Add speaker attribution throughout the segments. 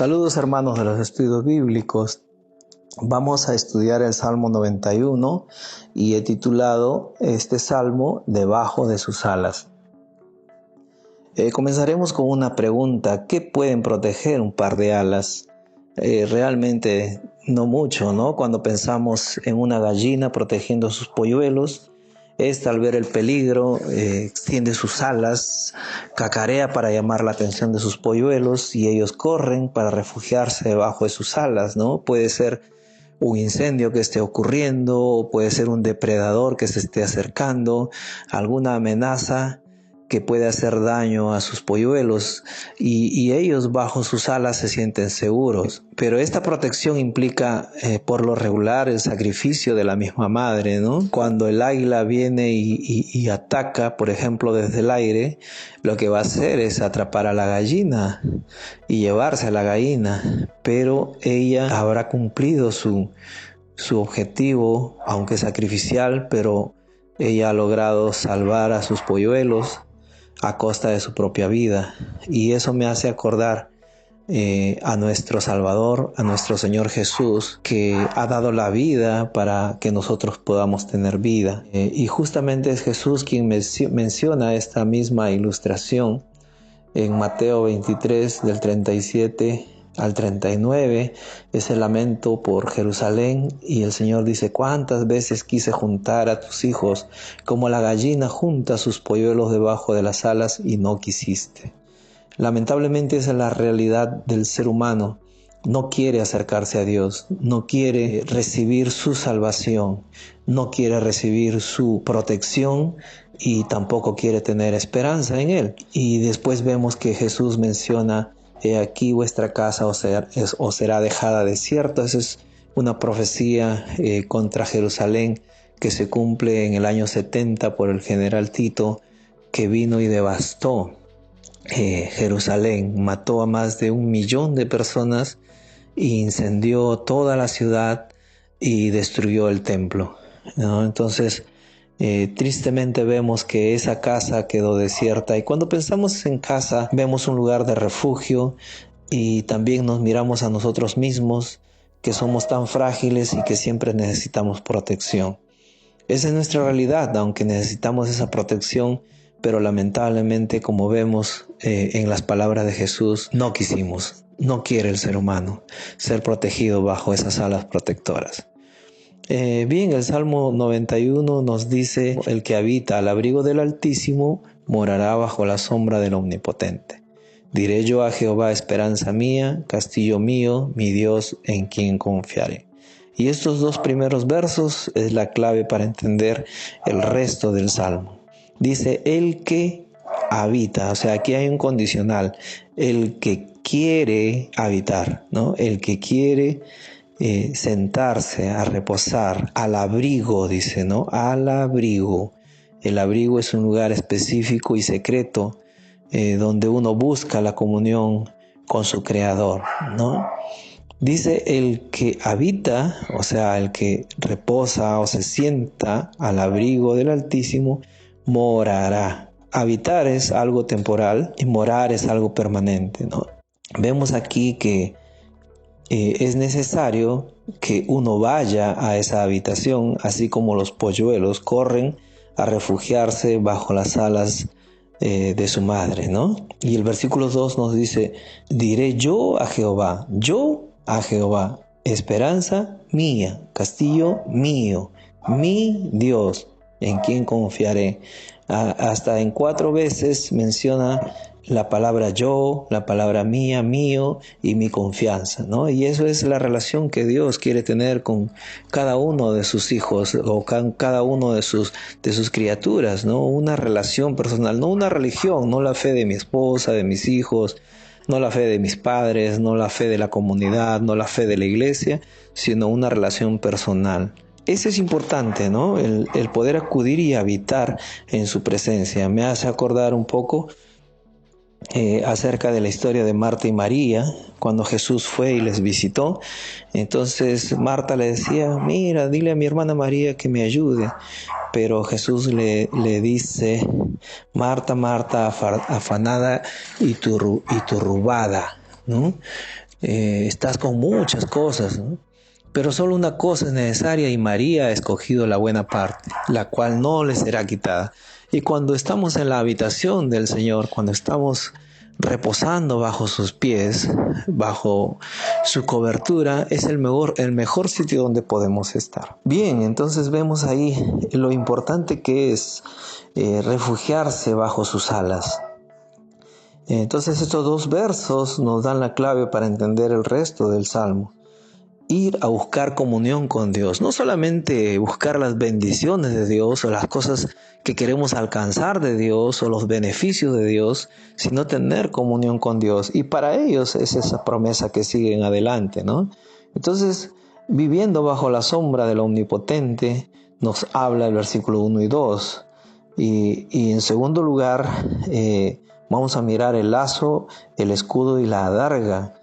Speaker 1: Saludos hermanos de los estudios bíblicos. Vamos a estudiar el Salmo 91 y he titulado este salmo Debajo de sus alas. Comenzaremos con una pregunta: ¿qué pueden proteger un par de alas? Realmente no mucho, ¿no? Cuando pensamos en una gallina protegiendo sus polluelos, esta al ver el peligro extiende sus alas, cacarea para llamar la atención de sus polluelos y ellos corren para refugiarse debajo de sus alas, ¿no? Puede ser un incendio que esté ocurriendo, o puede ser un depredador que se esté acercando, alguna amenaza que puede hacer daño a sus polluelos y ellos bajo sus alas se sienten seguros. Pero esta protección implica por lo regular el sacrificio de la misma madre, ¿no? Cuando el águila viene y ataca, por ejemplo, desde el aire, lo que va a hacer es atrapar a la gallina y llevarse a la gallina, pero ella habrá cumplido su objetivo, aunque sacrificial, pero ella ha logrado salvar a sus polluelos a costa de su propia vida. Y eso me hace acordar a nuestro Salvador, a nuestro Señor Jesús, que ha dado la vida para que nosotros podamos tener vida. Y justamente es Jesús quien menciona esta misma ilustración en Mateo 23, del 37 al 39, es el lamento por Jerusalén y el Señor dice: ¿cuántas veces quise juntar a tus hijos como la gallina junta sus polluelos debajo de las alas y no quisiste? Lamentablemente esa es la realidad del ser humano. No quiere acercarse a Dios, no quiere recibir su salvación, no quiere recibir su protección y tampoco quiere tener esperanza en Él. Y después vemos que Jesús menciona: he aquí vuestra casa os será dejada desierta. Esa es una profecía contra Jerusalén que se cumple en el año 70 por el general Tito, que vino y devastó Jerusalén, mató a más de 1 millón de personas, incendió toda la ciudad y destruyó el templo, ¿no? Entonces, tristemente vemos que esa casa quedó desierta, y cuando pensamos en casa vemos un lugar de refugio y también nos miramos a nosotros mismos, que somos tan frágiles y que siempre necesitamos protección. Esa es nuestra realidad, aunque necesitamos esa protección, pero lamentablemente, como vemos en las palabras de Jesús, no quisimos, no quiere el ser humano ser protegido bajo esas alas protectoras. Bien, el Salmo 91 nos dice: el que habita al abrigo del Altísimo morará bajo la sombra del Omnipotente. Diré yo a Jehová, esperanza mía, castillo mío, mi Dios, en quien confiaré. Y estos 2 primeros versos es la clave para entender el resto del Salmo. Dice: el que habita, o sea, aquí hay un condicional, el que quiere habitar, ¿no? El que quiere sentarse a reposar al abrigo, dice, ¿no? Al abrigo. El abrigo es un lugar específico y secreto donde uno busca la comunión con su Creador, ¿no? Dice: el que habita, o sea, el que reposa o se sienta al abrigo del Altísimo, morará. Habitar es algo temporal y morar es algo permanente, ¿no? Vemos aquí que es necesario que uno vaya a esa habitación, así como los polluelos corren a refugiarse bajo las alas de su madre, ¿no? Y el versículo 2 nos dice: diré yo a Jehová, esperanza mía, castillo mío, mi Dios, en quien confiaré. Hasta en 4 veces menciona la palabra yo, la palabra mía, mío y mi confianza, ¿no? Y eso es la relación que Dios quiere tener con cada uno de sus hijos o con cada uno de sus criaturas, ¿no? Una relación personal, no una religión, no la fe de mi esposa, de mis hijos, no la fe de mis padres, no la fe de la comunidad, no la fe de la iglesia, sino una relación personal. Eso es importante, ¿no? El poder acudir y habitar en su presencia. Me hace acordar un poco acerca de la historia de Marta y María, cuando Jesús fue y les visitó. Entonces Marta le decía: mira, dile a mi hermana María que me ayude. Pero Jesús le dice: Marta, Marta, afanada y turbada, ¿no? estás con muchas cosas, ¿no? Pero solo una cosa es necesaria y María ha escogido la buena parte, la cual no le será quitada. Y cuando estamos en la habitación del Señor, cuando estamos reposando bajo sus pies, bajo su cobertura, es el mejor sitio donde podemos estar. Bien, entonces vemos ahí lo importante que es refugiarse bajo sus alas. Entonces estos dos versos nos dan la clave para entender el resto del Salmo. Ir a buscar comunión con Dios, no solamente buscar las bendiciones de Dios o las cosas que queremos alcanzar de Dios o los beneficios de Dios, sino tener comunión con Dios. Y para ellos es esa promesa que sigue en adelante, ¿no? Entonces, viviendo bajo la sombra del Omnipotente, nos habla el versículo 1 y 2. Y en segundo lugar, vamos a mirar el lazo, el escudo y la adarga,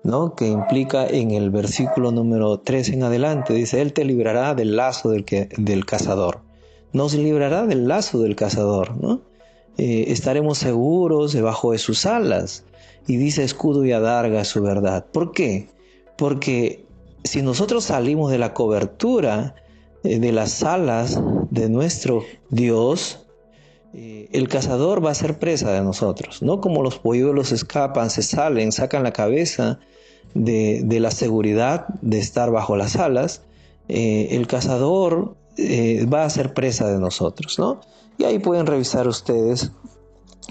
Speaker 1: ¿no? Que implica en el versículo número 3 en adelante, dice, Él te librará del lazo del cazador. Nos librará del lazo del cazador, ¿no? Estaremos seguros debajo de sus alas. Y dice escudo y adarga su verdad. ¿Por qué? Porque si nosotros salimos de la cobertura de las alas de nuestro Dios, el cazador va a ser presa de nosotros, ¿no? Como los polluelos escapan, se salen, sacan la cabeza de la seguridad de estar bajo las alas, el cazador va a ser presa de nosotros, ¿no? Y ahí pueden revisar ustedes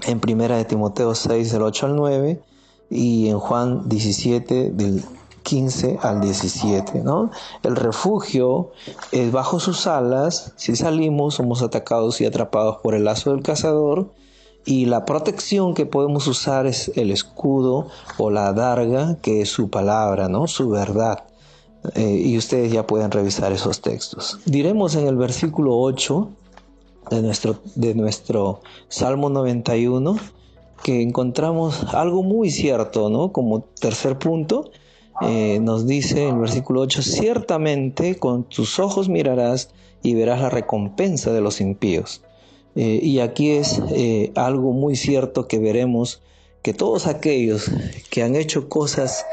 Speaker 1: en 1 Timoteo 6, del 8 al 9, y en Juan 17, del 15 al 17, ¿no? El refugio es bajo sus alas. Si salimos, somos atacados y atrapados por el lazo del cazador. Y la protección que podemos usar es el escudo o la adarga, que es su palabra, ¿no? Su verdad. Y ustedes ya pueden revisar esos textos. Diremos en el versículo 8 de nuestro Salmo 91 que encontramos algo muy cierto, ¿no? Como tercer punto, nos dice en el versículo 8, ciertamente con tus ojos mirarás y verás la recompensa de los impíos. Y aquí es algo muy cierto que veremos, que todos aquellos que han hecho cosas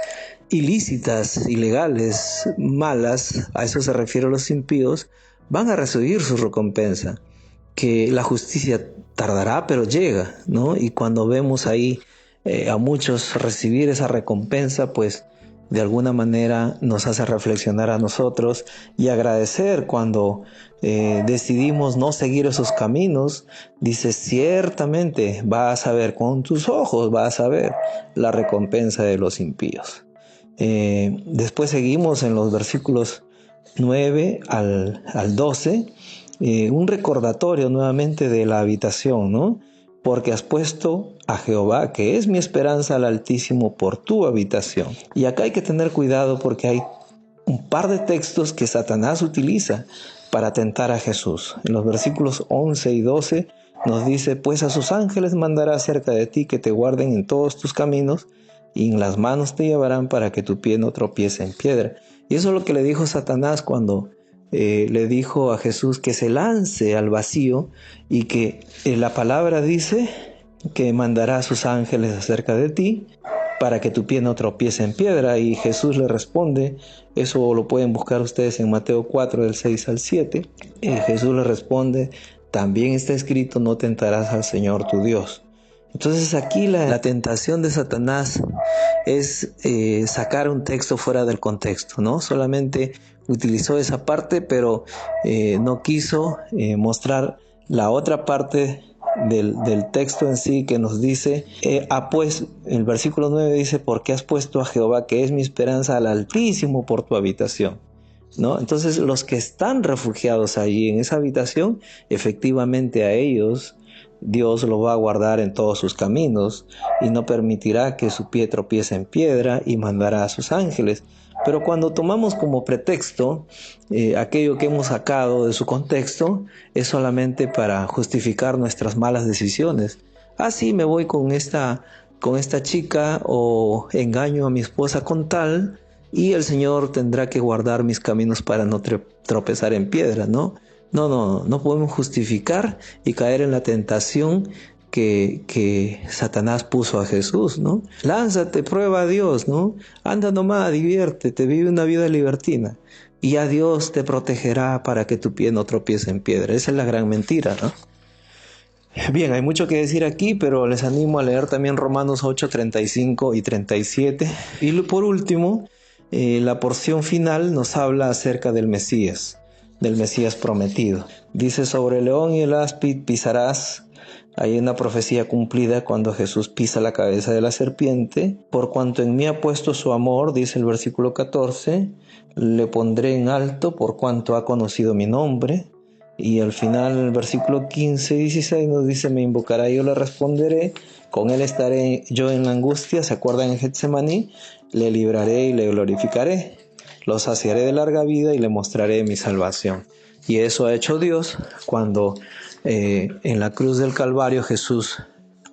Speaker 1: ilícitas, ilegales, malas, a eso se refieren los impíos, van a recibir su recompensa, que la justicia tardará, pero llega, ¿no? Y cuando vemos ahí a muchos recibir esa recompensa, pues de alguna manera nos hace reflexionar a nosotros y agradecer cuando decidimos no seguir esos caminos. Dice, ciertamente vas a ver con tus ojos, vas a ver la recompensa de los impíos. Después seguimos en los versículos 9 al 12, un recordatorio nuevamente de la habitación, ¿no? Porque has puesto a Jehová, que es mi esperanza, al Altísimo por tu habitación. Y acá hay que tener cuidado porque hay un par de textos que Satanás utiliza para tentar a Jesús. En los versículos 11 y 12 nos dice, pues a sus ángeles mandará cerca de ti que te guarden en todos tus caminos y en las manos te llevarán para que tu pie no tropiece en piedra. Y eso es lo que le dijo Satanás cuando le dijo a Jesús que se lance al vacío y que la palabra dice que mandará a sus ángeles acerca de ti para que tu pie no tropiece en piedra. Y Jesús le responde, eso lo pueden buscar ustedes en Mateo 4 del 6 al 7. Jesús le responde, también está escrito, no tentarás al Señor tu Dios. Entonces aquí la tentación de Satanás es sacar un texto fuera del contexto, ¿no? Solamente utilizó esa parte, pero no quiso mostrar la otra parte del texto en sí, que nos dice, pues el versículo 9 dice, porque has puesto a Jehová, que es mi esperanza, al Altísimo por tu habitación, ¿no? Entonces los que están refugiados allí en esa habitación, efectivamente a ellos Dios lo va a guardar en todos sus caminos y no permitirá que su pie tropiece en piedra y mandará a sus ángeles. Pero cuando tomamos como pretexto aquello que hemos sacado de su contexto, es solamente para justificar nuestras malas decisiones. Sí, me voy con esta chica, o engaño a mi esposa con tal, y el Señor tendrá que guardar mis caminos para no tropezar en piedra, ¿no? No podemos justificar y caer en la tentación que Satanás puso a Jesús, ¿no? Lánzate, prueba a Dios, ¿no? Anda nomás, diviértete, vive una vida libertina. Y ya Dios te protegerá para que tu pie no tropiece en piedra. Esa es la gran mentira, ¿no? Bien, hay mucho que decir aquí, pero les animo a leer también Romanos 8, 35 y 37. Y por último, la porción final nos habla acerca del Mesías prometido. Dice, sobre el león y el áspid pisarás. Hay una profecía cumplida cuando Jesús pisa la cabeza de la serpiente. Por cuanto en mí ha puesto su amor, dice el versículo 14, le pondré en alto por cuanto ha conocido mi nombre. Y al final, el versículo 15 y 16 nos dice, me invocará y yo le responderé, con él estaré yo en la angustia, ¿se acuerdan en Getsemaní? Le libraré y le glorificaré, lo saciaré de larga vida y le mostraré mi salvación. Y eso ha hecho Dios cuando en la cruz del Calvario Jesús,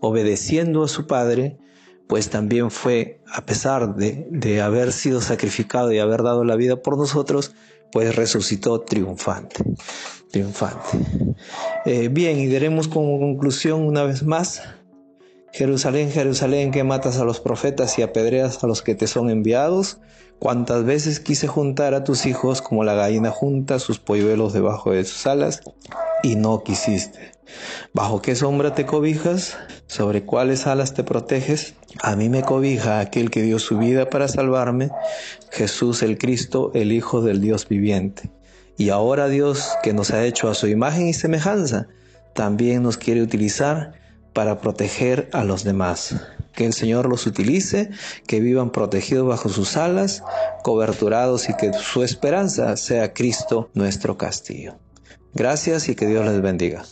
Speaker 1: obedeciendo a su Padre, pues también fue, a pesar de haber sido sacrificado y haber dado la vida por nosotros, pues resucitó triunfante. Bien, y diremos como conclusión una vez más, Jerusalén, Jerusalén, que matas a los profetas y apedreas a los que te son enviados, cuántas veces quise juntar a tus hijos como la gallina junta sus polluelos debajo de sus alas, y no quisiste. ¿Bajo qué sombra te cobijas? ¿Sobre cuáles alas te proteges? A mí me cobija aquel que dio su vida para salvarme, Jesús el Cristo, el Hijo del Dios viviente. Y ahora Dios, que nos ha hecho a su imagen y semejanza, también nos quiere utilizar para proteger a los demás. Que el Señor los utilice, que vivan protegidos bajo sus alas, coberturados, y que su esperanza sea Cristo nuestro castillo. Gracias y que Dios les bendiga.